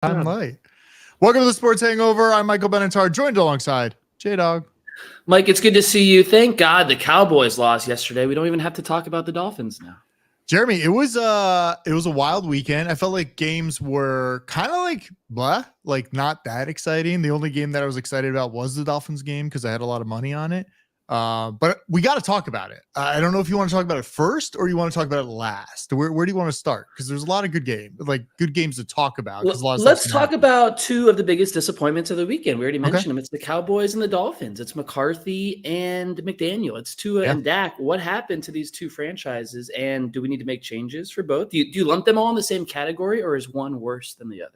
I'm late. Welcome to the Sports Hangover. I'm Michael Benatar, joined alongside Dawg. Mike, it's good to see you. Thank God the Cowboys lost yesterday. We don't even have to talk about the Dolphins now. Jeremy, it was a wild weekend. I felt like games were kind of like blah, like not that exciting. The only game that I was excited about was the Dolphins game because I had a lot of money on it. But we got to talk about it. I don't know if you want to talk about it first or you want to talk about it last. Where do you want to start? Because there's a lot of good games to talk about. Let's talk about two of the biggest disappointments of the weekend. We already mentioned them. It's the Cowboys and the Dolphins. It's McCarthy and McDaniel. It's Tua and Dak. What happened to these two franchises? And do we need to make changes for both? Do you lump them all in the same category, or is one worse than the other?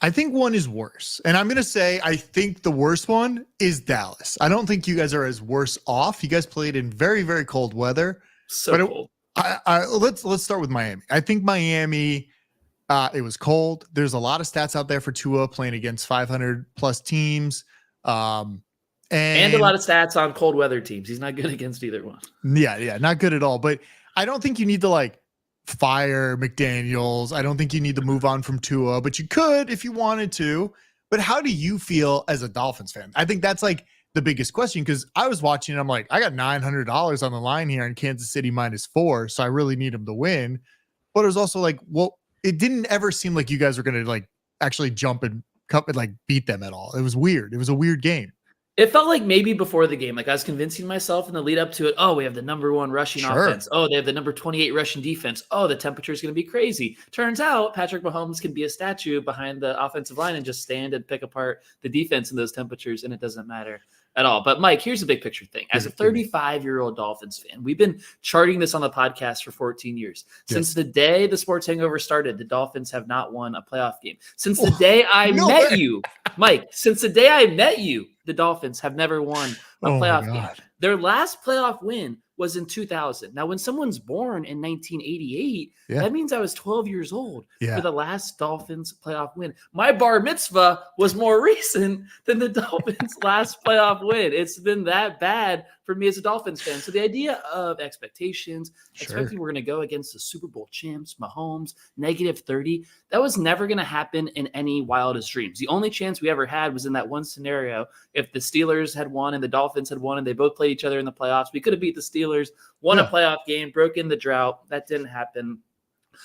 I think one is worse. And I'm going to say I think the worst one is Dallas. I don't think you guys are as worse off. You guys played in very, very cold weather. Cold. Let's start with Miami. I think Miami, it was cold. There's a lot of stats out there for Tua playing against 500-plus teams. And a lot of stats on cold weather teams. He's not good against either one. Yeah, not good at all. But I don't think you need to fire McDaniels. I don't think you need to move on from Tua, but you could if you wanted to. But how do you feel as a Dolphins fan? I think that's the biggest question, because I was watching and I'm like, I got $900 on the line here in Kansas City -4, so I really need them to win. But it was also it didn't ever seem like you guys were going to actually jump and beat them at all. It was weird. It was a weird game. It felt like maybe before the game, I was convincing myself in the lead up to it. Oh, we have the number 1 rushing offense. Oh, they have the number 28 rushing defense. Oh, the temperature is going to be crazy. Turns out Patrick Mahomes can be a statue behind the offensive line and just stand and pick apart the defense in those temperatures, and it doesn't matter at all. But Mike, here's the big picture thing. As a 35-year-old Dolphins fan, we've been charting this on the podcast for 14 years. Since the day the Sports Hangover started, the Dolphins have not won a playoff game. Since the day I met you, Mike, since the day I met you, the Dolphins have never won a playoff game. Their last playoff win was in 2000. Now, when someone's born in 1988, that means I was 12 years old for the last Dolphins playoff win. My bar mitzvah was more recent than the Dolphins' last playoff win. It's been that bad for me as a Dolphins fan. So the idea of expectations, expecting we're going to go against the Super Bowl champs, Mahomes, -30, that was never going to happen in any wildest dreams. The only chance we ever had was in that one scenario. If the Steelers had won and the Dolphins had won and they both played each other in the playoffs, we could have beat the Steelers, won a playoff game, broken the drought. That didn't happen.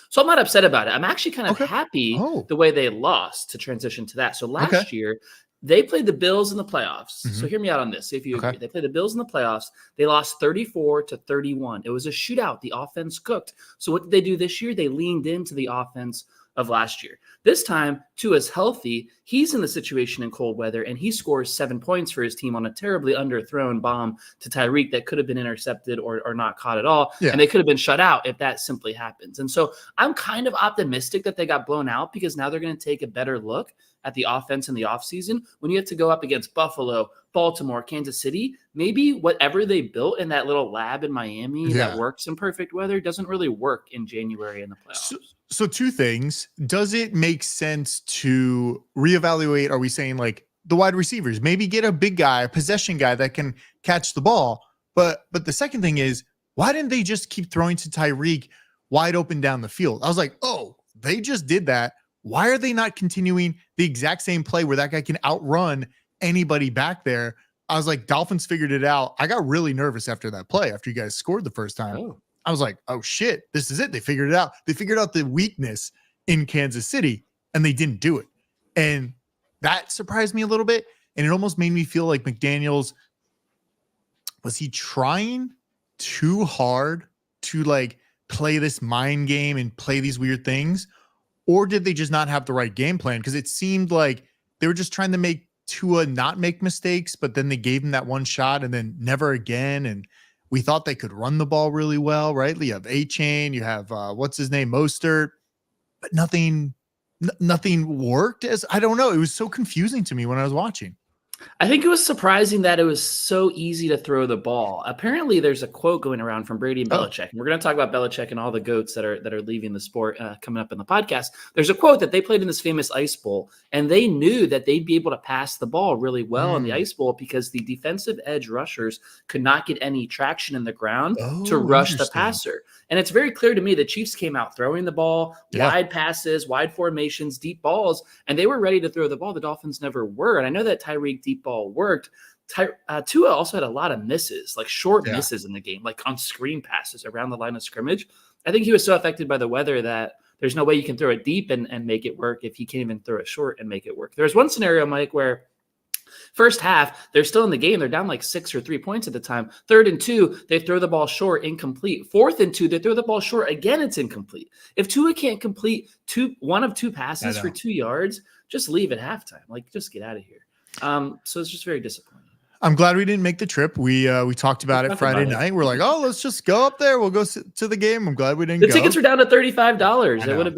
So I'm not upset about it. I'm actually kind of happy the way they lost to transition to that. So last year, they played the Bills in the playoffs. So hear me out on this. See if you agree. They played the Bills in the playoffs. They lost 34-31. It was a shootout. The offense cooked. So what did they do this year? They leaned into the offense of last year. This time, Tua's healthy. He's in the situation in cold weather, and he scores 7 points for his team on a terribly underthrown bomb to Tyreek that could have been intercepted or not caught at all. And they could have been shut out if that simply happens. And so I'm kind of optimistic that they got blown out, because now they're going to take a better look at the offense in the offseason. When you have to go up against Buffalo, Baltimore, Kansas City, maybe whatever they built in that little lab in Miami that works in perfect weather doesn't really work in January in the playoffs. So two things. Does it make sense to reevaluate? Are we saying the wide receivers, maybe get a big guy, a possession guy that can catch the ball? But the second thing is, why didn't they just keep throwing to Tyreek wide open down the field? I was like, oh, they just did that. Why are they not continuing the exact same play where that guy can outrun anybody back there? I was like, Dolphins figured it out. I got really nervous after that play, after you guys scored the first time. I was like, oh shit, this is it. They figured it out. They figured out the weakness in Kansas City, and they didn't do it. And that surprised me a little bit. And it almost made me feel like McDaniels, was he trying too hard to play this mind game and play these weird things? Or did they just not have the right game plan? Because it seemed like they were just trying to make Tua not make mistakes, but then they gave him that one shot and then never again. And we thought they could run the ball really well, right? You have A-Chain, you have what's his name, Mostert, but nothing worked. I don't know. It was so confusing to me when I was watching. I think it was surprising that it was so easy to throw the ball. Apparently, there's a quote going around from Brady and Belichick, and we're going to talk about Belichick and all the goats that are leaving the sport coming up in the podcast. There's a quote that they played in this famous ice bowl, and they knew that they'd be able to pass the ball really well in the ice bowl because the defensive edge rushers could not get any traction in the ground to rush the passer. And it's very clear to me the Chiefs came out throwing the ball, wide passes, wide formations, deep balls, and they were ready to throw the ball. The Dolphins never were. And I know that Tyreek deep ball worked. Tua also had a lot of misses, like short misses in the game, like on screen passes around the line of scrimmage. I think he was so affected by the weather that there's no way you can throw it deep and make it work if he can't even throw it short and make it work. There's one scenario, Mike, where first half, they're still in the game. They're down like 6 or 3 points at the time. 3rd and 2, they throw the ball short, incomplete. 4th and 2, they throw the ball short. Again, it's incomplete. If Tua can't complete one of 2 passes for 2 yards, just leave at halftime. Like, just get out of here. So it's just very disappointing. I'm glad we didn't make the trip. We talked about it Friday night. We're like, oh, let's just go up there. We'll go to the game. I'm glad we didn't go. The tickets were down to $35. It would have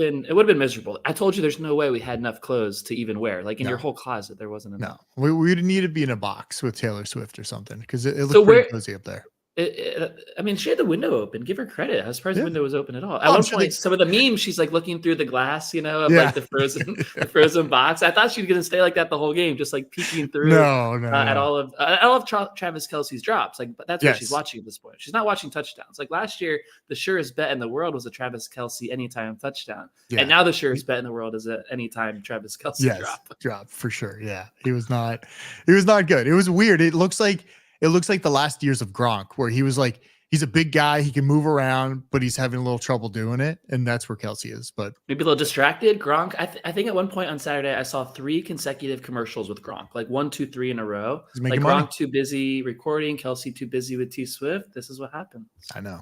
been miserable. I told you there's no way we had enough clothes to even wear. Like in your whole closet, there wasn't enough. No, we would need to be in a box with Taylor Swift or something because it looked pretty cozy up there. I mean, she had the window open. Give her credit. I was surprised the window was open at all. At one point, some of the memes, she's like looking through the glass, of like the frozen box. I thought she was going to stay like that the whole game, just like peeking through at all of Travis Kelce's drops. Like, but that's what she's watching at this point. She's not watching touchdowns. Like last year, the surest bet in the world was a Travis Kelce anytime touchdown, and now the surest bet in the world is a anytime Travis Kelce drop for sure. Yeah, he was not good. It was weird. It looks like the last years of Gronk, where he was like, he's a big guy, he can move around, but he's having a little trouble doing it, and that's where Kelce is. But maybe a little distracted. Gronk, I think at one point on Saturday, I saw 3 consecutive commercials with Gronk, like 1, 2, 3 in a row. Like Gronk too busy recording, Kelce too busy with T Swift. This is what happens. I know.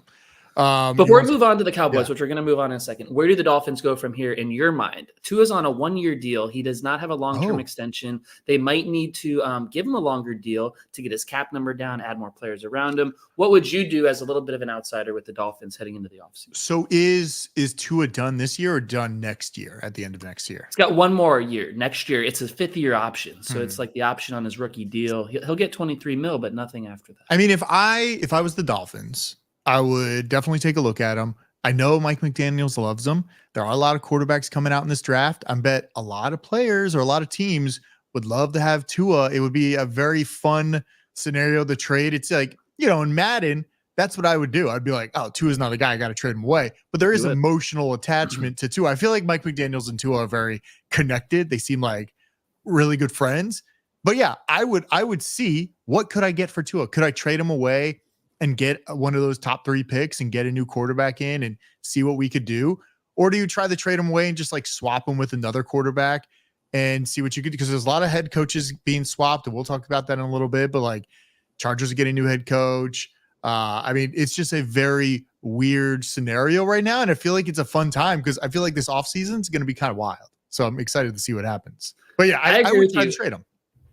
Before we move on to the Cowboys, which we're going to move on in a second, where do the Dolphins go from here in your mind? Tua's on a 1-year deal. He does not have a long-term extension. They might need to give him a longer deal to get his cap number down, add more players around him. What would you do as a little bit of an outsider with the Dolphins heading into the offseason? So is Tua done this year or done next year at the end of next year? He's got 1 more year. Next year, it's a 5th-year option. So it's like the option on his rookie deal. He'll get $23 million, but nothing after that. I mean, if I was the Dolphins, I would definitely take a look at him. I know Mike McDaniels loves him. There are a lot of quarterbacks coming out in this draft. I bet a lot of players or a lot of teams would love to have Tua. It would be a very fun scenario to trade. It's like, in Madden, that's what I would do. I'd be like, oh, Tua's not the guy. I got to trade him away. But there is emotional attachment to Tua. I feel like Mike McDaniels and Tua are very connected. They seem like really good friends. But yeah, I would see, what could I get for Tua? Could I trade him away and get one of those top 3 picks and get a new quarterback in and see what we could do? Or do you try to trade him away and just like swap him with another quarterback and see what you could do? Because there's a lot of head coaches being swapped, and we'll talk about that in a little bit, but like Chargers are getting a new head coach. I mean, it's just a very weird scenario right now. And I feel like it's a fun time because I feel like this offseason is going to be kind of wild. So I'm excited to see what happens. But yeah, I would try to trade him.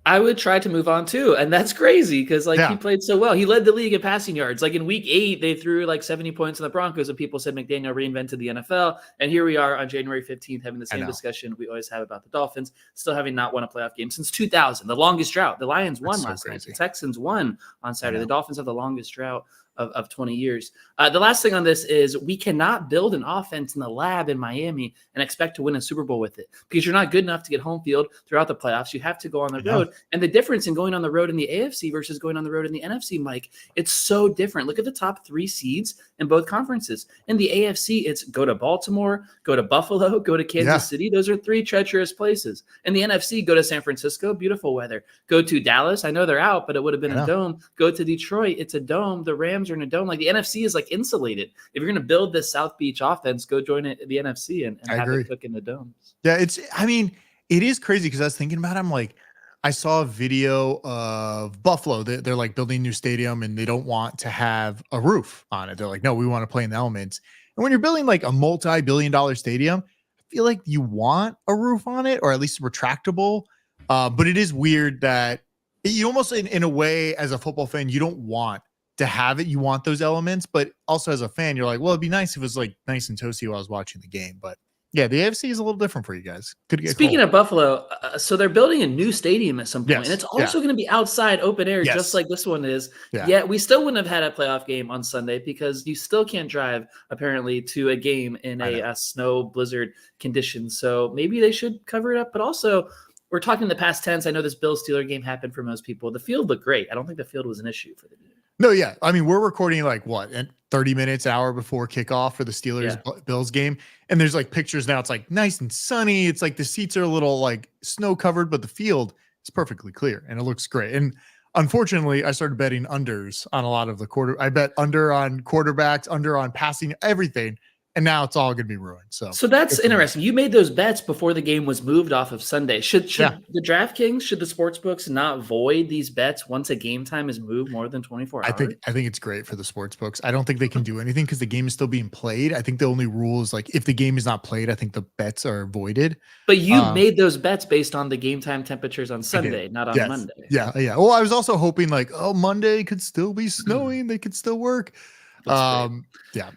I would try to move on too. And that's crazy because he played so well. He led the league in passing yards. Like in week 8, they threw like 70 points in the Broncos and people said McDaniel reinvented the NFL. And here we are on January 15th having the same discussion we always have about the Dolphins, still having not won a playoff game since 2000, the longest drought. The Lions won last night. The Texans won on Saturday. The Dolphins have the longest drought of 20 years. The last thing on this is we cannot build an offense in the lab in Miami and expect to win a Super Bowl with it because you're not good enough to get home field throughout the playoffs. You have to go on the road. And the difference in going on the road in the AFC versus going on the road in the NFC, Mike, it's so different. Look at the top 3 seeds in both conferences. In the AFC, it's go to Baltimore, go to Buffalo, go to Kansas City. Those are 3 treacherous places. In the NFC, go to San Francisco, beautiful weather. Go to Dallas. I know they're out, but it would have been a dome. Go to Detroit. It's a dome. The Rams are in a dome. Like the NFC is like insulated. If you're going to build this South Beach offense, go join the NFC and have it cook in the domes. Yeah, it is crazy because I was thinking about it. I'm like, I saw a video of Buffalo. They're like building a new stadium and they don't want to have a roof on it. They're like, no, we want to play in the elements. And when you're building like a multi-billion-dollar stadium, I feel like you want a roof on it or at least retractable. But it is weird that you almost in a way as a football fan, you don't want to have it. You want those elements, but also as a fan, you're like, well, it'd be nice if it was like nice and toasty while I was watching the game. But Yeah, the AFC is a little different for you guys. Could get Speaking cold. of Buffalo, so they're building a new stadium at some point, and Yes. it's also going to be outside open air, just Yes. like this one is. Yeah. Yet we still wouldn't have had a playoff game on Sunday because you still can't drive apparently to a game in a snow blizzard condition. So maybe they should cover it up. But also, we're talking in the past tense. I know this Bills-Steelers game happened for most people. The field looked great. I don't think the field was an issue for the game. No, yeah. I mean, we're recording like what, 30 minutes, hour before kickoff for the Steelers Bills game. And there's like pictures now. It's like nice and sunny. It's like the seats are a little like snow covered, but the field is perfectly clear and it looks great. And unfortunately, I started betting unders on a lot of the I bet under on quarterbacks, under on passing, everything. And now it's all going to be ruined. So that's interesting. You made those bets before the game was moved off of Sunday. Should the DraftKings, should the sports books not void these bets once a game time is moved more than 24 hours? I think it's great for the sports books. I don't think they can do anything because the game is still being played. I think the only rule is like if the game is not played, I think the bets are voided. But you made those bets based on the game time temperatures on Sunday, not on Monday. Yeah. Well, I was also hoping like, Monday could still be snowing. They could still work.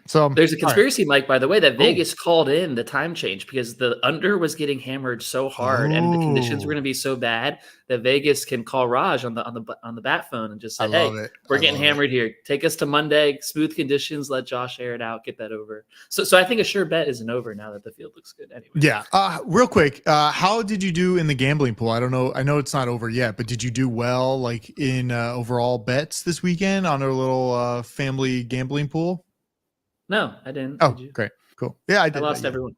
So there's a conspiracy, Mike, by the way, that Vegas called in the time change because the under was getting hammered so hard and the conditions were going to be so bad that Vegas can call Raj on the bat phone and just say, "Hey, we're getting hammered here. Take us to Monday, smooth conditions. Let Josh air it out. Get that over." So I think a sure bet is an over now that the field looks good. Anyway, yeah. Real quick, how did you do in the gambling pool? I don't know. I know it's not over yet, but did you do well like in overall bets this weekend on our little family gambling pool? No, I didn't. Oh, great. Cool. Yeah, I did. I lost everyone,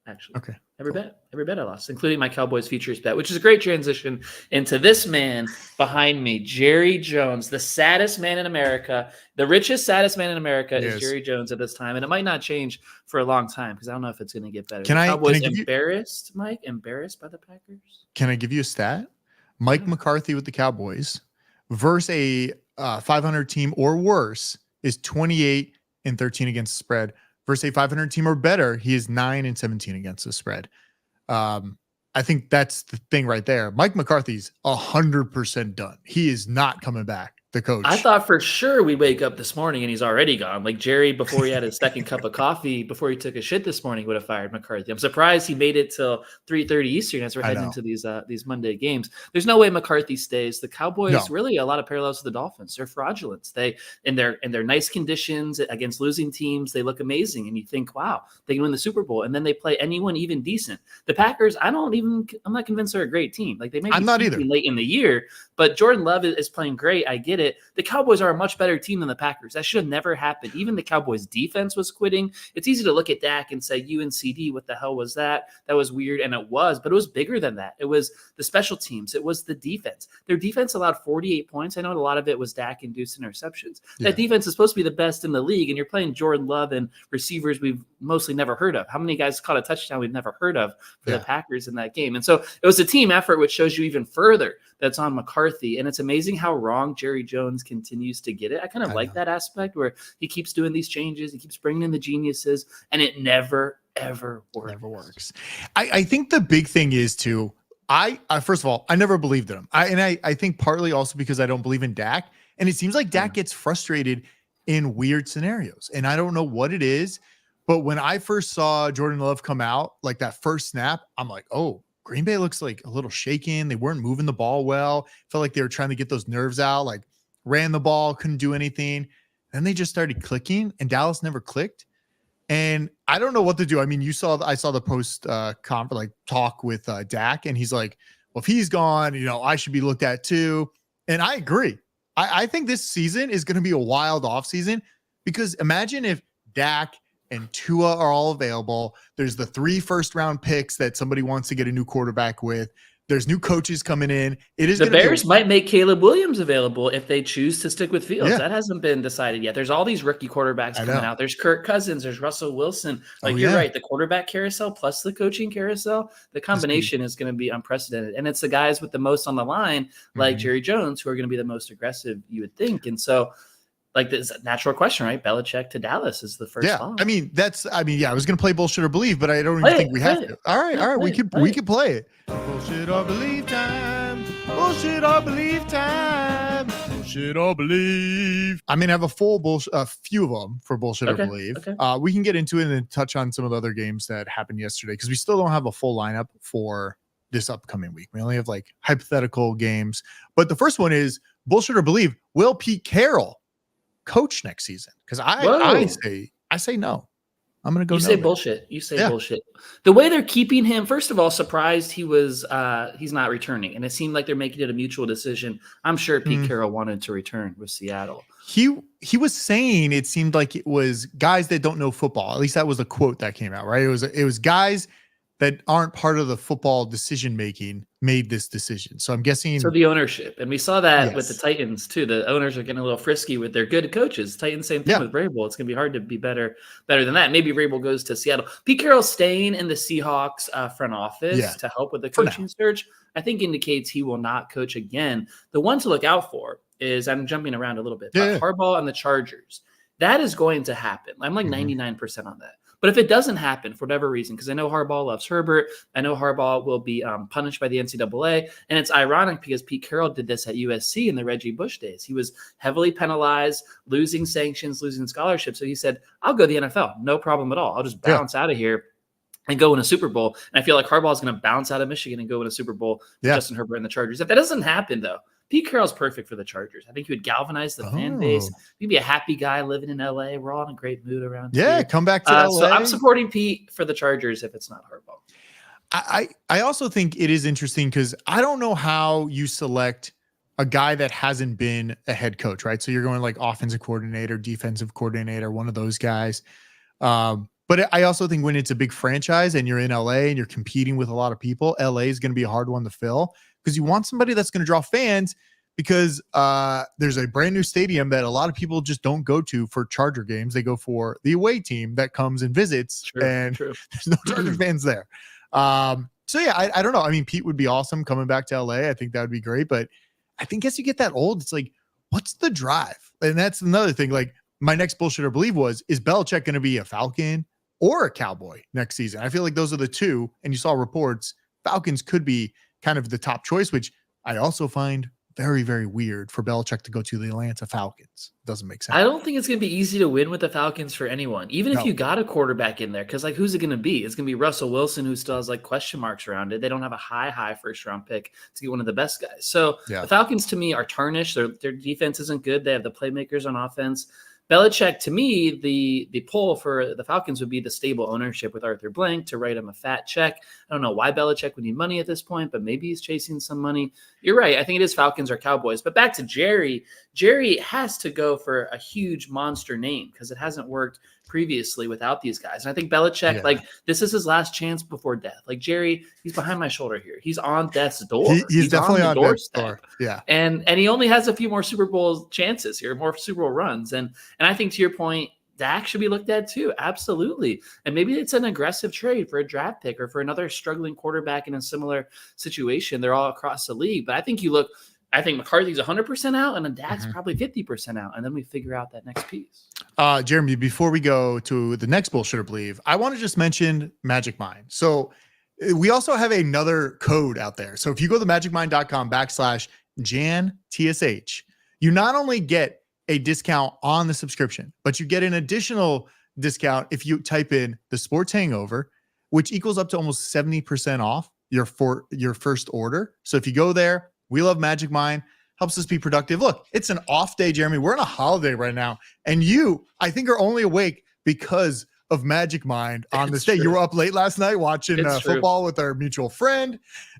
actually. Okay. Every bet I lost, including my Cowboys futures bet, which is a great transition into this man behind me, Jerry Jones, the saddest man in America. The richest, saddest man in America is Jerry Jones at this time. And it might not change for a long time because I don't know if it's going to get better. Cowboys embarrassed, Mike? Embarrassed by the Packers? Can I give you a stat? Mike McCarthy with the Cowboys versus a 500 team or worse is 28-13 against the spread. Versus a 500 team or better, he is 9-17 against the spread. I think that's the thing right there. Mike McCarthy's 100% done. He is not coming back. The coach. I thought for sure we'd wake up this morning and he's already gone. Like Jerry, before he had his second cup of coffee, before he took a shit this morning, would have fired McCarthy. I'm surprised he made it till 3:30 Eastern as we're heading into these Monday games. There's no way McCarthy stays. The Cowboys really a lot of parallels to the Dolphins. They're fraudulent. They in their nice conditions against losing teams, they look amazing, and you think, wow, they can win the Super Bowl, and then they play anyone even decent. The Packers, I'm not convinced they're a great team. Like they may be not either late in the year, but Jordan Love is playing great. I get it. The Cowboys are a much better team than the Packers. That should have never happened. Even the Cowboys defense was quitting. It's easy to look at Dak and say, UNCD, what the hell was that? That was weird. And it was, but it was bigger than that. It was the special teams. It was the defense. Their defense allowed 48 points. I know a lot of it was Dak-induced interceptions. That defense is supposed to be the best in the league, and you're playing Jordan Love and receivers we've mostly never heard of. How many guys caught a touchdown we've never heard of for the Packers in that game? And so it was a team effort, which shows you even further that's on McCarthy. And it's amazing how wrong Jerry Jones continues to get it. I kind of like that aspect where he keeps doing these changes. He keeps bringing in the geniuses, and it never, ever works. Never works. I think the big thing is too, I first of all, I never believed in him. I think partly also because I don't believe in Dak. And it seems like Dak gets frustrated in weird scenarios. And I don't know what it is. But when I first saw Jordan Love come out, like that first snap, I'm like, oh, Green Bay looks like a little shaken. They weren't moving the ball well. Felt like they were trying to get those nerves out, like ran the ball, couldn't do anything. Then they just started clicking, and Dallas never clicked. And I don't know what to do. I mean, I saw the post talk with Dak, and he's like, well, if he's gone, I should be looked at too. And I agree. I think this season is going to be a wild offseason because imagine if Dak and Tua are all available. There's the 3 first-round picks that somebody wants to get a new quarterback with. There's new coaches coming in. The Bears might make Caleb Williams available if they choose to stick with Fields. That hasn't been decided yet. There's all these rookie quarterbacks coming out. There's Kirk Cousins. There's Russell Wilson. You're right. The quarterback carousel plus the coaching carousel, the combination is going to be unprecedented. And it's the guys with the most on the line, like Jerry Jones, who are going to be the most aggressive, you would think. And so like this natural question, right? Belichick to Dallas is the first thought. I mean, I was going to play bullshit or believe, but I don't even think we have to. All right. We could play it. Bullshit or believe time. Bullshit or believe time. Bullshit or believe. I'm going to have a few of them for bullshit or believe. Okay. We can get into it and then touch on some of the other games that happened yesterday because we still don't have a full lineup for this upcoming week. We only have like hypothetical games. But the first one is bullshit or believe. Will Pete Carroll coach next season? Because I say no. I'm gonna go. You say bullshit. You say bullshit. The way they're keeping him, first of all, surprised he's not returning, and it seemed like they're making it a mutual decision. I'm sure Pete Carroll wanted to return with Seattle. He was saying it seemed like it was guys that don't know football. At least that was a quote that came out, right? It was guys that aren't part of the football decision making made this decision. So I'm guessing. So the ownership, and we saw that with the Titans too. The owners are getting a little frisky with their good coaches. Titans, same thing with Vrabel. It's going to be hard to be better than that. Maybe Vrabel goes to Seattle. Pete Carroll staying in the Seahawks front office to help with the coaching search, I think indicates he will not coach again. The one to look out for is, I'm jumping around a little bit, but Harbaugh and the Chargers. That is going to happen. I'm like 99% on that. But if it doesn't happen for whatever reason, because I know Harbaugh loves Herbert, I know Harbaugh will be punished by the NCAA, and it's ironic because Pete Carroll did this at USC in the Reggie Bush days. He was heavily penalized, losing sanctions, losing scholarships. So he said, I'll go to the NFL, no problem at all. I'll just bounce out of here and go win a Super Bowl. And I feel like Harbaugh is going to bounce out of Michigan and go win a Super Bowl with Justin Herbert and the Chargers. If that doesn't happen, though, Pete Carroll's perfect for the Chargers. I think he would galvanize the fan base. He'd be a happy guy living in LA. We're all in a great mood around here. Come back to LA. So I'm supporting Pete for the Chargers if it's not Harbaugh. I also think it is interesting because I don't know how you select a guy that hasn't been a head coach, right? So you're going like offensive coordinator, defensive coordinator, one of those guys. But I also think when it's a big franchise and you're in LA and you're competing with a lot of people, LA is going to be a hard one to fill because you want somebody that's going to draw fans because there's a brand new stadium that a lot of people just don't go to for Charger games. They go for the away team that comes and visits there's no Charger fans there. So yeah, I don't know. I mean, Pete would be awesome coming back to LA. I think that would be great, but I think as you get that old, it's like, what's the drive? And that's another thing. Like my next bullshit or believe is Belichick going to be a Falcon or a Cowboy next season? I feel like those are the two. And you saw reports, Falcons could be kind of the top choice, which I also find very, very weird for Belichick to go to the Atlanta Falcons. Doesn't make sense. I don't think it's going to be easy to win with the Falcons for anyone, even if you got a quarterback in there. Because, like, who's it going to be? It's going to be Russell Wilson, who still has, like, question marks around it. They don't have a high first-round pick to get one of the best guys. So the Falcons, to me, are tarnished. Their defense isn't good. They have the playmakers on offense. Belichick, to me, the pull for the Falcons would be the stable ownership with Arthur Blank to write him a fat check. I don't know why Belichick would need money at this point, but maybe he's chasing some money. You're right. I think it is Falcons or Cowboys. But back to Jerry. Jerry has to go for a huge monster name because it hasn't worked previously without these guys. And I think Belichick, like, this is his last chance before death. Like, Jerry, he's behind my shoulder here. He's on death's door. He's definitely on death's door. Yeah. And he only has a few more Super Bowl chances here, more Super Bowl runs. And I think, to your point, Dak should be looked at too. Absolutely. And maybe it's an aggressive trade for a draft pick or for another struggling quarterback in a similar situation. They're all across the league. But I think I think McCarthy's 100% out and then Dak's probably 50% out. And then we figure out that next piece. Jeremy, before we go to the next bullshit or believe, I want to just mention Magic Mind. So we also have another code out there. So if you go to magicmind.com/JanTSH, you not only get a discount on the subscription, but you get an additional discount if you type in the sports hangover, which equals up to almost 70% off your first order. So if you go there, we love Magic Mind, helps us be productive. Look, it's an off day, Jeremy. We're on a holiday right now. And you, I think, are only awake because of Magic Mind on this day. You were up late last night watching football with our mutual friend.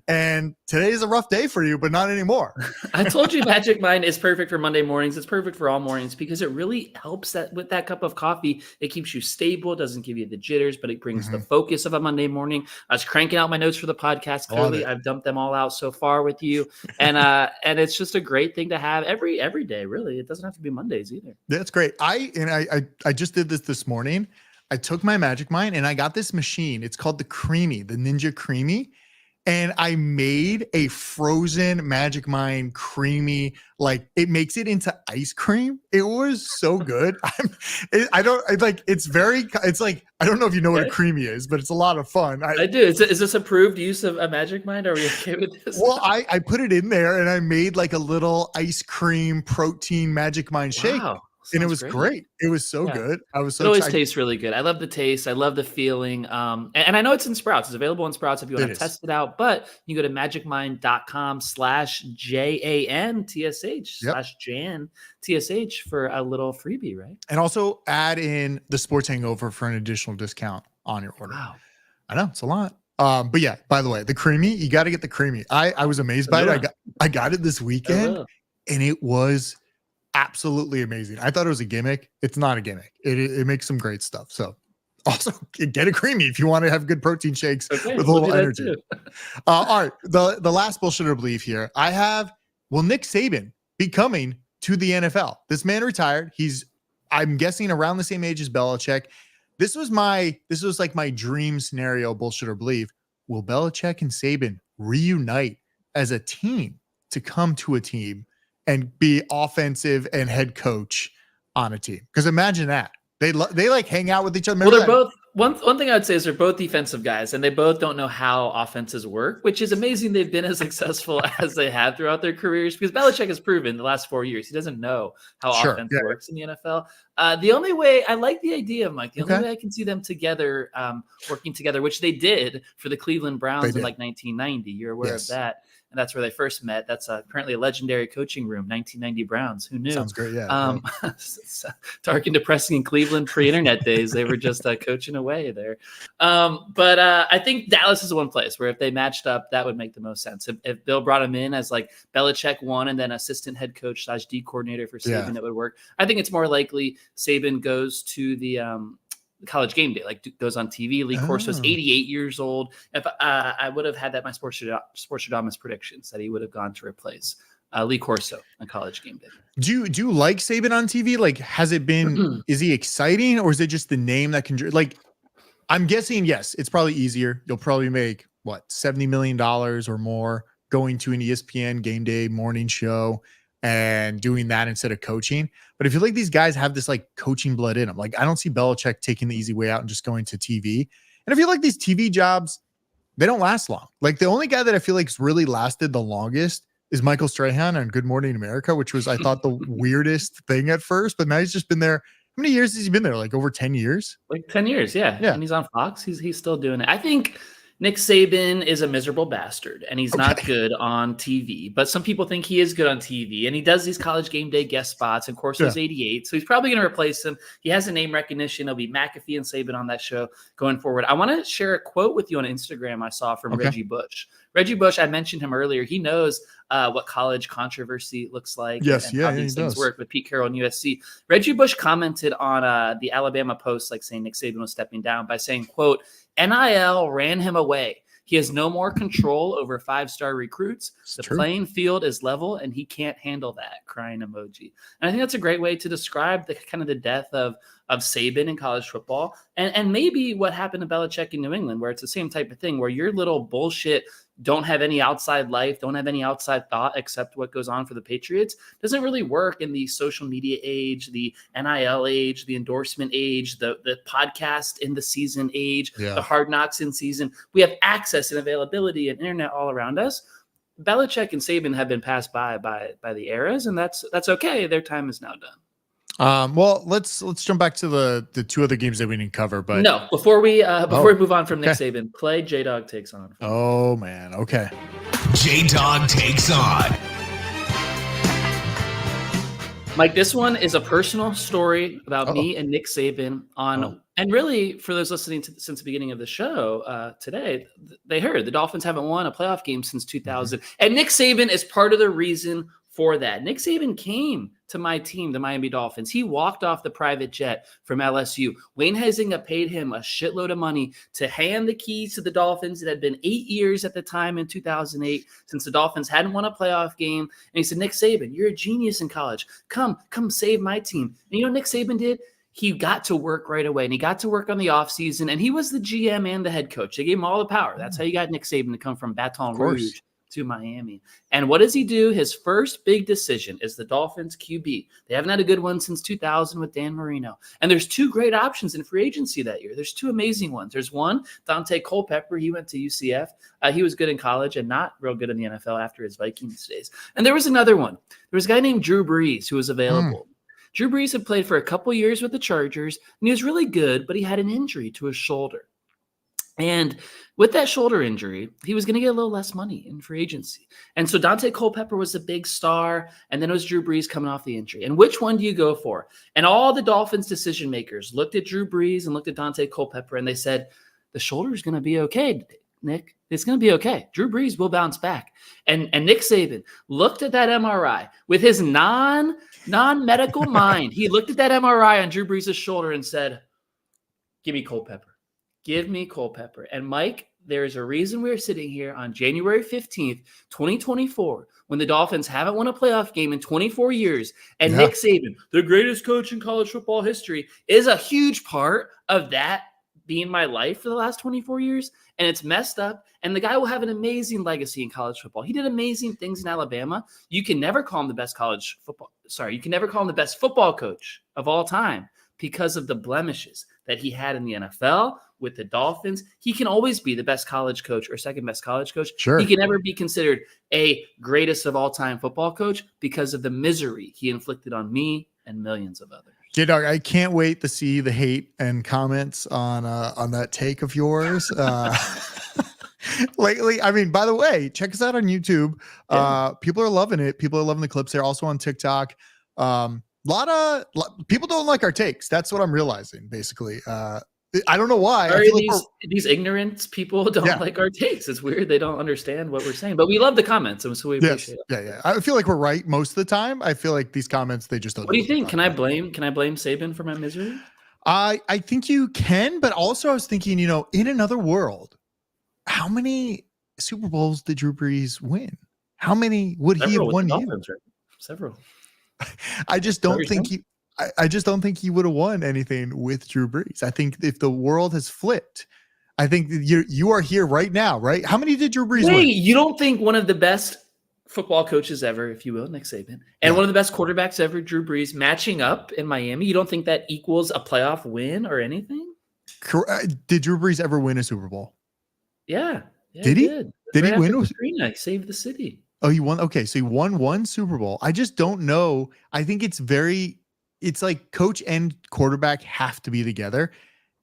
And today is a rough day for you, but not anymore. I told you Magic Mind is perfect for Monday mornings. It's perfect for all mornings because it really helps that with that cup of coffee. It keeps you stable, doesn't give you the jitters, but it brings the focus of a Monday morning. I was cranking out my notes for the podcast. Clearly, I've dumped them all out so far with you. And it's just a great thing to have every day, really. It doesn't have to be Mondays either. That's great. I just did this morning. I took my Magic Mind and I got this machine. It's called the Ninja Creamy. and I made a frozen Magic Mind creamy, like it makes it into ice cream. It was so good. It's like, I don't know if you know what a Okay. creamy is, but it's a lot of fun. I do. Is this approved use of a Magic Mind? Are we okay with this? Well, I put it in there and I made like a little ice cream protein Magic Mind shake. Wow. And it Sounds was great. It was so Yeah. good. I was It so always excited. tastes really good. I love the taste. I love the feeling. And I know it's in Sprouts. It's available in Sprouts if you want It to is. test it out. But you go to magicmind.com/JANTSH/JAN for a little freebie, right? And also add in the Sports Hangover for an additional discount on your order. Wow. I know it's a lot. But yeah, by the way, the creamy, you got to get the creamy. I was amazed by it. I got it this weekend and it was absolutely amazing. I thought it was a gimmick. It's not a gimmick. It makes some great stuff. So also get a creamy if you want to have good protein shakes with a little energy. All right. The last bullshit or believe here. I have, will Nick Saban be coming to the NFL? This man retired. I'm guessing around the same age as Belichick. This was like my dream scenario, bullshit or believe. Will Belichick and Saban reunite as a team to come to a team and be offensive and head coach on a team? Because imagine that. They like hang out with each other. Well, they're both one thing I would say is they're both defensive guys, and they both don't know how offenses work, which is amazing. They've been as successful as they have throughout their careers because Belichick has proven the last 4 years he doesn't know how offense works in the NFL. The only way I like the idea of Mike, the only way I can see them together, working together, which they did for the Cleveland Browns in like 1990. You're aware of that. And that's where they first met. That's currently a legendary coaching room, 1990 Browns. Who knew? Sounds great, yeah. Dark and depressing in Cleveland pre-internet days. They were just coaching away there. But I think Dallas is one place where if they matched up, that would make the most sense. If Bill brought him in as like Belichick one and then assistant head coach / D coordinator for Saban, that would work. I think it's more likely Saban goes to the College Game Day, like goes on TV. Lee Corso's 88 years old. If I would have had that my Sportstradamus predictions that he would have gone to replace Lee Corso on College Game Day. Do you like Saban on TV? Like, has it been? Is he exciting, or is it just the name that can? Like, I'm guessing yes, it's probably easier. You'll probably make what $70 million or more going to an ESPN Game Day morning show and doing that instead of coaching. But if you like these guys have this like coaching blood in them, like I don't see Belichick taking the easy way out and just going to TV. And if you like these TV jobs, they don't last long. Like the only guy that I feel like's really lasted the longest is Michael Strahan on Good Morning America, which was, I thought, the weirdest thing at first, but now he's just been there. How many years has he been there? Like over 10 years? Like 10 years. Yeah. And he's on Fox. He's still doing it. I think Nick Saban is a miserable bastard, and he's not good on TV. But some people think he is good on TV, and he does these College Game Day guest spots. And of course, he's 88, so he's probably going to replace him. He has a name recognition. It'll be McAfee and Saban on that show going forward. I want to share a quote with you on Instagram I saw from Reggie Bush. Reggie Bush, I mentioned him earlier. He knows what college controversy looks like. And how these things work with Pete Carroll and USC. Reggie Bush commented on the Alabama Post, like saying Nick Saban was stepping down by saying, quote, NIL ran him away. He has no more control over 5-star recruits. The playing field is level, and he can't handle that. Crying emoji. And I think that's a great way to describe the kind of the death of Saban in college football, and maybe what happened to Belichick in New England, where it's the same type of thing, where your little bullshit don't have any outside life, don't have any outside thought except what goes on for the Patriots, doesn't really work in the social media age, the NIL age, the endorsement age, the podcast in the season age, the Hard Knocks in season. We have access and availability and internet all around us. Belichick and Saban have been passed by the eras, and that's okay. Their time is now done. Well, let's jump back to the two other games that we didn't cover. But no, before we move on from Nick Saban, play J-Dawg Takes On. Oh man, okay. J-Dawg Takes On. Mike, this one is a personal story about me and Nick Saban and really for those listening since the beginning of the show today, they heard the Dolphins haven't won a playoff game since 2000, and Nick Saban is part of the reason for that. Nick Saban came to my team, the Miami Dolphins. He walked off the private jet from LSU. Wayne Huizenga paid him a shitload of money to hand the keys to the Dolphins. It had been 8 years at the time in 2008 since the Dolphins hadn't won a playoff game. And he said, Nick Saban, you're a genius in college. Come save my team. And you know what Nick Saban did? he got to work right away, and he got to work on the offseason, and he was the GM and the head coach. They gave him all the power. That's how you got Nick Saban to come from Baton Rouge to Miami. And what does he do? His first big decision is the Dolphins QB. They haven't had a good one since 2000 with Dan Marino. And there's two great options in free agency that year. There's two amazing ones. There's one, Dante Culpepper. He went to UCF. He was good in college and not real good in the NFL after his Vikings days. And there was another one. There was a guy named Drew Brees who was available. Drew Brees had played for a couple years with the Chargers, and he was really good, but he had an injury to his shoulder. And with that shoulder injury, he was going to get a little less money in free agency. And so Dante Culpepper was the big star, and then it was Drew Brees coming off the injury. And which one do you go for? And all the Dolphins decision makers looked at Drew Brees and looked at Dante Culpepper, and they said, the shoulder is going to be okay, Nick. It's going to be okay. Drew Brees will bounce back. And Nick Saban looked at that MRI with his non-medical mind. He looked at that MRI on Drew Brees' shoulder and said, give me Culpepper. Give me Culpepper. And Mike, there's a reason we're sitting here on January 15th, 2024, when the Dolphins haven't won a playoff game in 24 years. And Nick Saban, the greatest coach in college football history, is a huge part of that being my life for the last 24 years. And it's messed up. And the guy will have an amazing legacy in college football. He did amazing things in Alabama. You can never call him the best you can never call him the best football coach of all time because of the blemishes that he had in the NFL with the Dolphins. He can always be the best college coach or second best college coach. Sure. He can never be considered a greatest of all time football coach because of the misery he inflicted on me and millions of others. Dawg, I can't wait to see the hate and comments on that take of yours. Lately, I mean, by the way, check us out on YouTube. People are loving it. People are loving the clips. They're also on TikTok. People don't like our takes. That's what I'm realizing, basically. I don't know why. These ignorant people don't like our takes. It's weird. They don't understand what we're saying, but we love the comments, and so we appreciate it. Yeah. I feel like we're right most of the time. I feel like these comments, they just don't. What do you think? Can I blame Saban for my misery? I think you can, but also I was thinking, in another world, how many Super Bowls did Drew Brees win? How many would he have won? Several. I just don't think he. I just don't think he would have won anything with Drew Brees. I think if the world has flipped, I think you are here right now, right? How many did Drew Brees win? You don't think one of the best football coaches ever, if you will, Nick Saban, and one of the best quarterbacks ever, Drew Brees, matching up in Miami, you don't think that equals a playoff win or anything? Did Drew Brees ever win a Super Bowl? Yeah. Did he? Did he win? He saved the city. Oh, he won. Okay, so he won one Super Bowl. I just don't know. I think it's like coach and quarterback have to be together.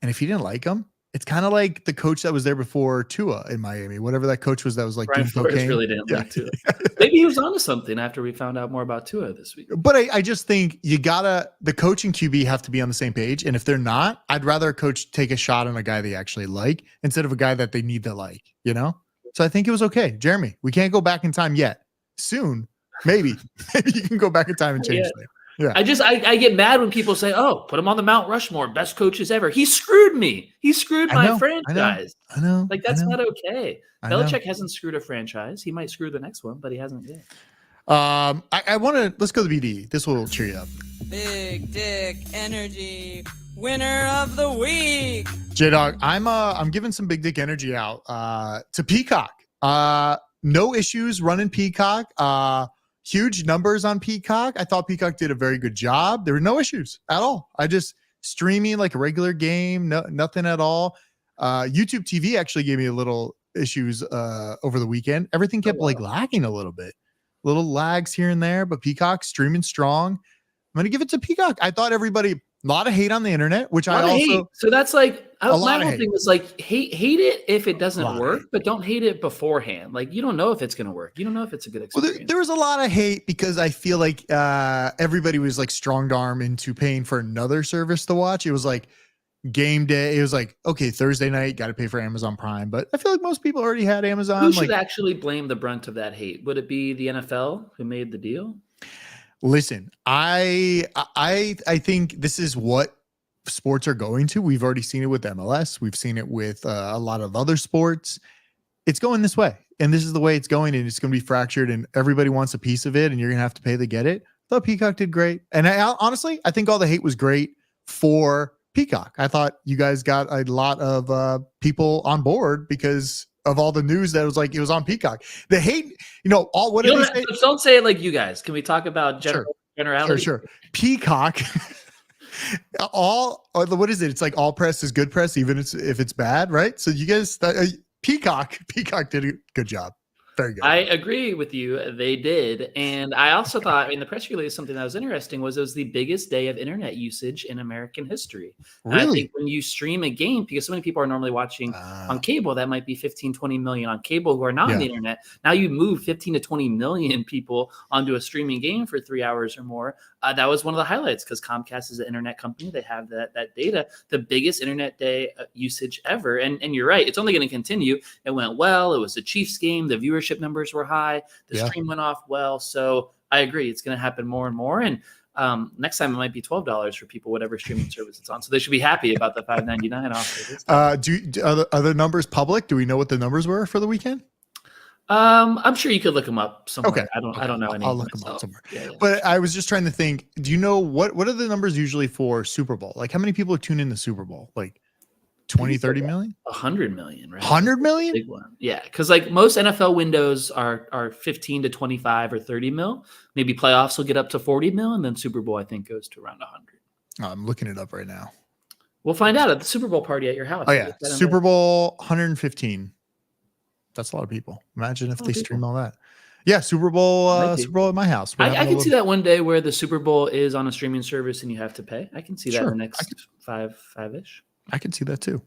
And if you didn't like him, it's kind of like the coach that was there before Tua in Miami, whatever that coach was that was like Brian doing cocaine. Really didn't like Tua. Maybe he was onto something after we found out more about Tua this week. But I just think the coach and QB have to be on the same page. And if they're not, I'd rather a coach take a shot on a guy they actually like instead of a guy that they need to like, So I think it was okay. Jeremy, we can't go back in time yet. Soon, maybe you can go back in time and change things. Yeah. I get mad when people say, "Oh, put him on the Mount Rushmore, best coaches ever." He screwed me. He screwed my franchise. I know. Like that's not okay. Belichick hasn't screwed a franchise. He might screw the next one, but he hasn't yet. Let's go to the BD. This will cheer you up. Big Dick Energy winner of the week. Dawg, I'm giving some big dick energy out to Peacock. No issues running Peacock. Huge numbers on Peacock. I thought Peacock did a very good job. There were no issues at all. I just streaming like a regular game, nothing at all. YouTube TV actually gave me a little issues over the weekend. Everything kept lagging a little bit. Little lags here and there, but Peacock streaming strong. I'm going to give it to Peacock. I thought a lot of hate on the internet, which I also. Hate. So that's like my whole thing was like hate it if it doesn't work, but don't hate it beforehand. Like you don't know if it's going to work. You don't know if it's a good experience. Well, there was a lot of hate because I feel like everybody was like strong arm into paying for another service to watch. It was like game day. It was like, okay, Thursday night, got to pay for Amazon Prime. But I feel like most people already had Amazon. Who should actually blame the brunt of that hate? Would it be the NFL who made the deal? Listen, I think this is what sports are going to. We've already seen it with MLS. We've seen it with a lot of other sports. It's going this way, and this is the way it's going, and it's going to be fractured, and everybody wants a piece of it, and you're going to have to pay to get it. I thought Peacock did great, and honestly, I think all the hate was great for Peacock. I thought you guys got a lot of people on board because of all the news that was like it was on Peacock. The hate, what did they say? Don't say it like you guys. Can we talk about generality? Sure. Peacock. What is it? It's like all press is good press, even if it's bad, right? So you guys, Peacock did a good job. Very good. I agree with you. They did. And I also thought in the press release, something that was interesting was it was the biggest day of internet usage in American history. Really? And I think when you stream a game, because so many people are normally watching on cable, that might be 15, 20 million on cable who are not on the internet. Now you move 15 to 20 million people onto a streaming game for 3 hours or more. That was one of the highlights because Comcast is an internet company. They have that data, the biggest internet day usage ever. And you're right. It's only going to continue. It went well. It was a Chiefs game. The viewership numbers were high. The stream went off well. So I agree. It's going to happen more and more. And next time it might be $12 for people, whatever streaming service it's on. So they should be happy about the $5.99 offer. Are the numbers public? Do we know what the numbers were for the weekend? I'm sure you could look them up somewhere. Okay. I don't know any. I'll look myself. them up somewhere. Yeah. But I was just trying to think, do you know what are the numbers usually for Super Bowl? Like how many people tune in the Super Bowl? Like 20, 30 million? 100 million, right? 100 million? Big one. Yeah. Cause like most NFL windows are 15 to 25 or 30 mil. Maybe playoffs will get up to 40 mil. And then Super Bowl, I think, goes to around 100. I'm looking it up right now. We'll find out at the Super Bowl party at your house. Oh yeah. Super Bowl 115. That's a lot of people. Imagine if they stream all that. Yeah, Super Bowl at my house. I can see that one day where the Super Bowl is on a streaming service and you have to pay. I can see that in the next five-ish. I can see that too.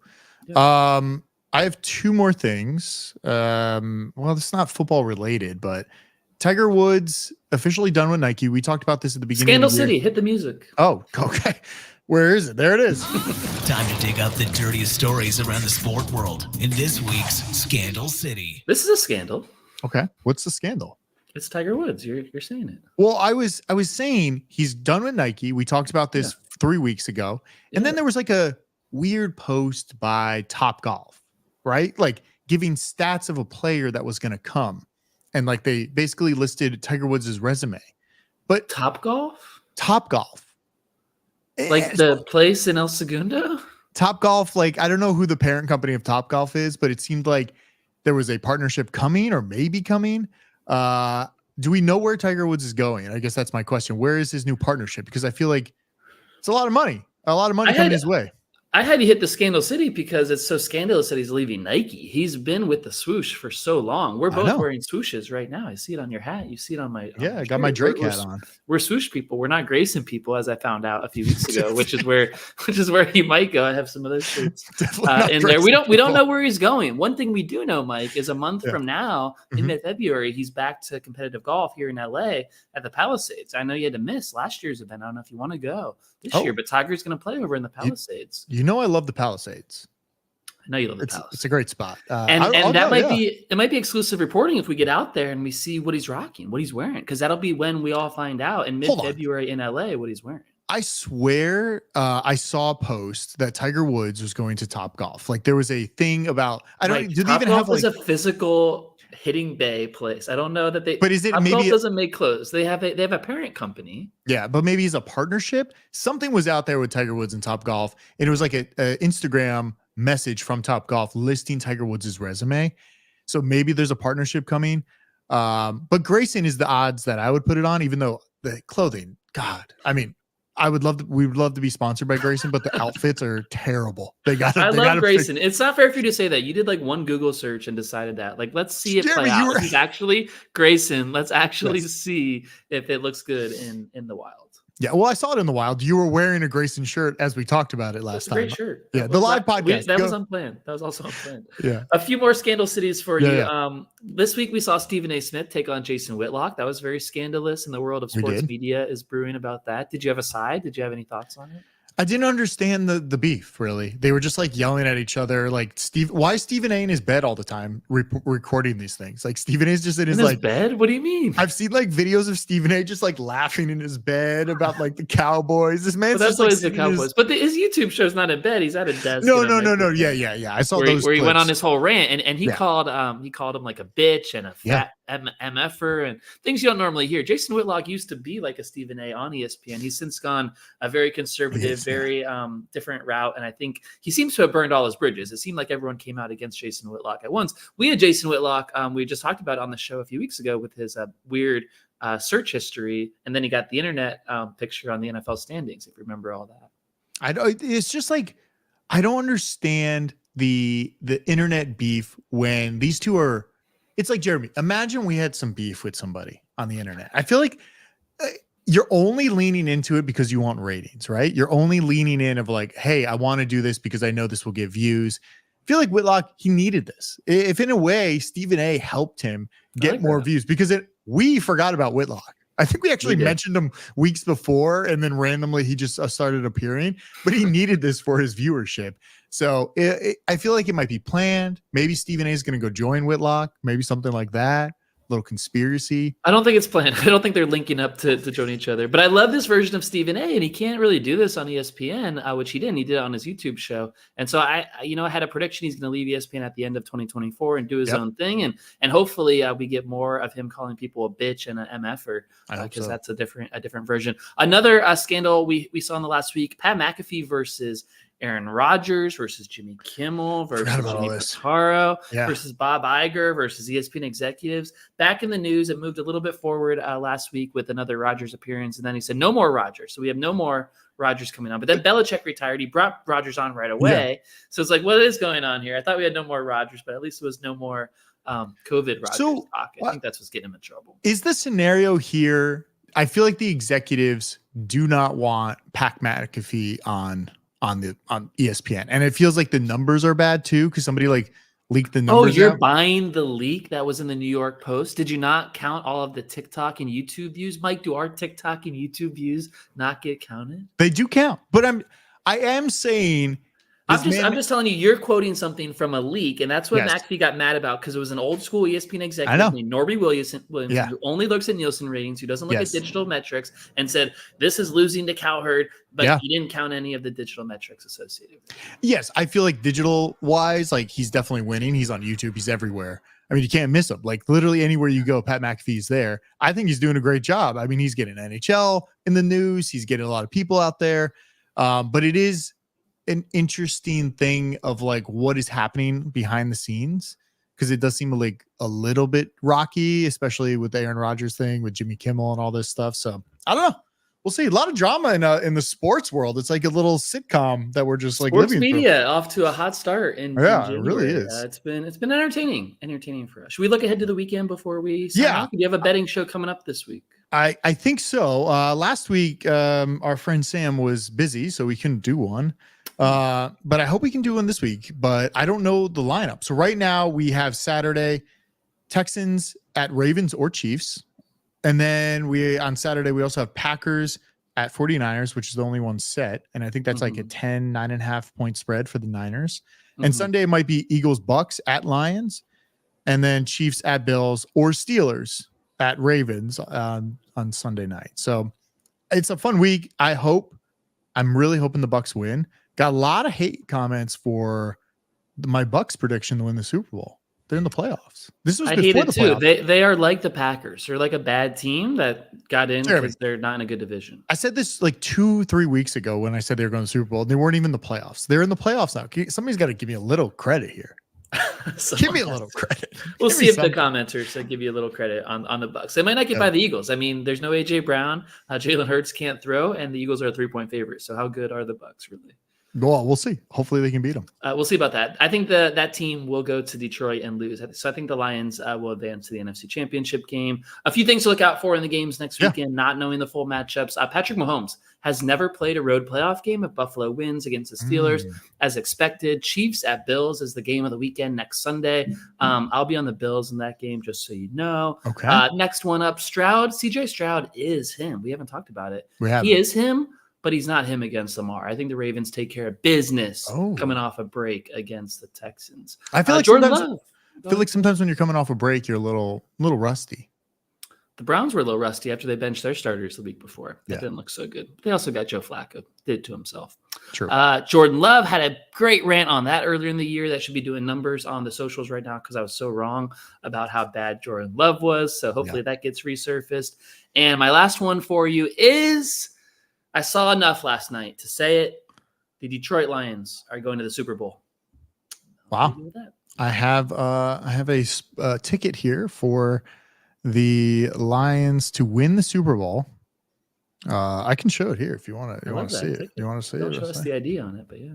Yeah. I have two more things. Well, it's not football related, but Tiger Woods officially done with Nike. We talked about this at the beginning. Scandal of the year. City, hit the music. Oh, okay. Where is it? There it is. Time to dig up the dirtiest stories around the sport world in this week's Scandal City. This is a scandal. Okay. What's the scandal? It's Tiger Woods. You're saying it. Well, I was saying he's done with Nike. We talked about this 3 weeks ago. And then there was like a weird post by Topgolf, right? Like giving stats of a player that was going to come. And like they basically listed Tiger Woods' resume. But Topgolf? Topgolf. Like the place in El Segundo? Topgolf, like I don't know who the parent company of Topgolf is, but it seemed like there was a partnership coming or maybe coming. Do we know where Tiger Woods is going? I guess that's my question. Where is his new partnership? Because I feel like it's a lot of money coming his way. I had to hit the Scandal City because it's so scandalous that he's leaving Nike. He's been with the swoosh for so long. We're both wearing swooshes right now. I see it on your hat. You see it on my I got my Drake hat on. We're swoosh people. We're not Grayson people, as I found out a few weeks ago, which is where he might go. I have some of those shirts in there. We don't know where he's going. One thing we do know, Mike, is a month from now, in mid-February, he's back to competitive golf here in LA at the Palisades. I know you had to miss last year's event. I don't know if you want to go this year, but Tiger's going to play over in the Palisades. You know I love the Palisades. I know you love the Palisades. It's a great spot. And that might be exclusive reporting if we get out there and we see what he's rocking, what he's wearing, because that'll be when we all find out in mid-February in LA what he's wearing. I swear I saw a post that Tiger Woods was going to Topgolf. Like there was a thing about do they even have like a physical hitting bay place? I don't know that they. But is it maybe doesn't make clothes? They have a parent company. Yeah, but maybe it's a partnership. Something was out there with Tiger Woods and Topgolf, and it was like a Instagram message from Topgolf listing Tiger Woods' resume. So maybe there's a partnership coming. But Grayson is the odds that I would put it on, even though the clothing, God, I mean, we would love to be sponsored by Grayson, but the outfits are terrible. I love Grayson. It's not fair for you to say that. You did like one Google search and decided that. Like, let's see it play out. He's actually Grayson. Let's actually see if it looks good in the wild. Yeah, well, I saw it in the wild. You were wearing a Grayson shirt as we talked about it last time. Great shirt. Yeah, the live podcast. That was unplanned. That was also unplanned. Yeah. A few more scandal cities for you. Yeah. This week we saw Stephen A. Smith take on Jason Whitlock. That was very scandalous, and the world of sports media is brewing about that. Did you have a side? Did you have any thoughts on it? I didn't understand the beef, really. They were just like yelling at each other. Like, why is Stephen A in his bed all the time recording these things? Like, Stephen A's just in his like bed? What do you mean? I've seen like videos of Stephen A just like laughing in his bed about like the Cowboys. This man's that's always the Cowboys. But his YouTube show's not in bed. He's at a desk. No. Yeah. I saw where those where clips. he went on his whole rant and he called him like a bitch and a fat MFer and things you don't normally hear. Jason Whitlock used to be like a Stephen A on ESPN. He's since gone a very conservative, very different route. And I think he seems to have burned all his bridges. It seemed like everyone came out against Jason Whitlock at once. We had Jason Whitlock. We just talked about on the show a few weeks ago with his weird search history. And then he got the internet picture on the NFL standings, if you remember all that. It's just like, I don't understand the internet beef when these two are, it's like, Jeremy, imagine we had some beef with somebody on the internet. I feel like you're only leaning into it because you want ratings, right? You're only leaning in of like, hey, I want to do this because I know this will get views. I feel like Whitlock, he needed this. If in a way Stephen A helped him get more views, because we forgot about Whitlock. I think we actually mentioned him weeks before, and then randomly he just started appearing, but he needed this for his viewership. So I feel like it might be planned. Maybe Stephen A is going to go join Whitlock, maybe something like that. Little conspiracy. I don't think it's planned. I don't think they're linking up to join each other. But I love this version of Stephen A, and he can't really do this on ESPN, which he didn't. He did it on his YouTube show. And so I had a prediction he's going to leave ESPN at the end of 2024 and do his own thing. And hopefully we get more of him calling people a bitch and an MFer, because that's a different version. Another scandal we saw in the last week: Pat McAfee versus Aaron Rodgers versus Jimmy Kimmel versus Jimmy Pitaro versus Bob Iger versus ESPN executives. Back in the news, it moved a little bit forward last week with another Rodgers appearance, and then he said no more Rodgers. So we have no more Rodgers coming on. But then Belichick retired. He brought Rodgers on right away. So it's like, what is going on here? I thought we had no more Rodgers, but at least it was no more COVID Rodgers talk. I think that's what's getting him in trouble. Is the scenario here? I feel like the executives do not want Pat McAfee on ESPN, and it feels like the numbers are bad too, because somebody leaked the numbers. Oh, you're buying the leak that was in the New York Post? Did you not count all of the TikTok and YouTube views? Mike, do our TikTok and YouTube views not get counted? They do count, but I am saysaying I'm just telling you, you're quoting something from a leak, and that's what McAfee got mad about, because it was an old school ESPN executive named Norby Williams, who only looks at Nielsen ratings, who doesn't look at digital metrics, and said this is losing to Cowherd, but he didn't count any of the digital metrics associated with it. Yes, I feel like digital wise, like he's definitely winning. He's on YouTube, he's everywhere. I mean, you can't miss him. Like literally anywhere you go, Pat McAfee's there. I think he's doing a great job. I mean, he's getting NHL in the news. He's getting a lot of people out there. But it is an interesting thing of like what is happening behind the scenes, because it does seem like a little bit rocky, especially with the Aaron Rodgers thing with Jimmy Kimmel and all this stuff. So I don't know. We'll see. A lot of drama in the sports world. It's like a little sitcom that we're just like sports living media through. Off to a hot start in January. It really is. It's been entertaining for us. Should we look ahead to the weekend before we sign off? Do you have a betting show coming up this week? I think so. Last week, our friend Sam was busy, so we couldn't do one. But I hope we can do one this week. But I don't know the lineup. So right now we have Saturday Texans at Ravens or Chiefs. And then on Saturday, we also have Packers at 49ers, which is the only one set. And I think that's like a 9.5 point spread for the Niners. And Sunday it might be Eagles, Bucks at Lions, and then Chiefs at Bills or Steelers at Ravens on Sunday night. So it's a fun week. I'm really hoping the Bucks win. Got a lot of hate comments for my Bucks prediction to win the Super Bowl. They're in the playoffs. This was I before hate it the too. playoffs. They are like the Packers. They're like a bad team that got in because they're not in a good division. I said this like 2-3 weeks ago when I said they were going to the Super Bowl. They weren't even in the playoffs. They're in the playoffs now. Somebody's got to give me a little credit here. Give me a little credit. We'll see if the commenters give you a little credit on the Bucks. They might not get by the Eagles. I mean, there's no AJ Brown. Jalen Hurts can't throw, and the Eagles are a 3-point favorite. So how good are the Bucks really? Well, we'll see. Hopefully they can beat them. We'll see about that. I think that team will go to Detroit and lose. So I think the Lions will advance to the NFC Championship game. A few things to look out for in the games next weekend, not knowing the full matchups. Patrick Mahomes has never played a road playoff game. If Buffalo wins against the Steelers, as expected. Chiefs at Bills is the game of the weekend next Sunday. I'll be on the Bills in that game, just so you know. Okay. Next one up, Stroud. CJ Stroud is him. We haven't talked about it. He is him. But he's not him against Lamar. I think the Ravens take care of business coming off a break against the Texans. I feel like sometimes when you're coming off a break, you're a little rusty. The Browns were a little rusty after they benched their starters the week before. That didn't look so good. They also got Joe Flacco. Did it to himself. True. Jordan Love had a great rant on that earlier in the year. That should be doing numbers on the socials right now because I was so wrong about how bad Jordan Love was. So hopefully that gets resurfaced. And my last one for you is I saw enough last night to say it. The Detroit Lions are going to the Super Bowl. Wow. I have a ticket here for the Lions to win the Super Bowl. I can show it here if you want to. You want to see it? You want to see Don't it? show us the ID on it, but yeah.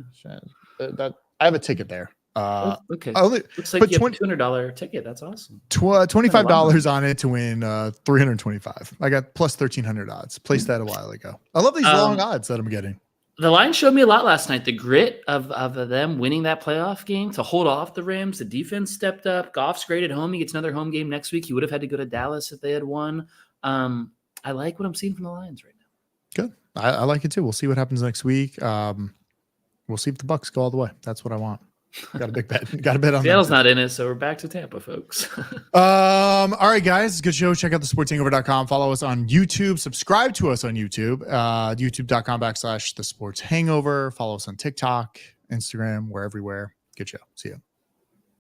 I have a ticket there. Okay. Looks like you have a $200 ticket. That's awesome. $25 on it to win $325. I got plus 1,300 odds. Placed that a while ago. I love these long odds that I'm getting. The Lions showed me a lot last night. The grit of them winning that playoff game to hold off the Rams. The defense stepped up. Goff's great at home. He gets another home game next week. He would have had to go to Dallas if they had won. I like what I'm seeing from the Lions right now. Good. I like it too. We'll see what happens next week. We'll see if the Bucks go all the way. That's what I want. Got a big bet. Got a bet on Seattle's not in it, so we're back to Tampa, folks. All right, guys. Good show. Check out thesportshangover.com. Follow us on YouTube. Subscribe to us on YouTube. YouTube.com/thesportshangover. Follow us on TikTok, Instagram. We're everywhere. Good show. See you.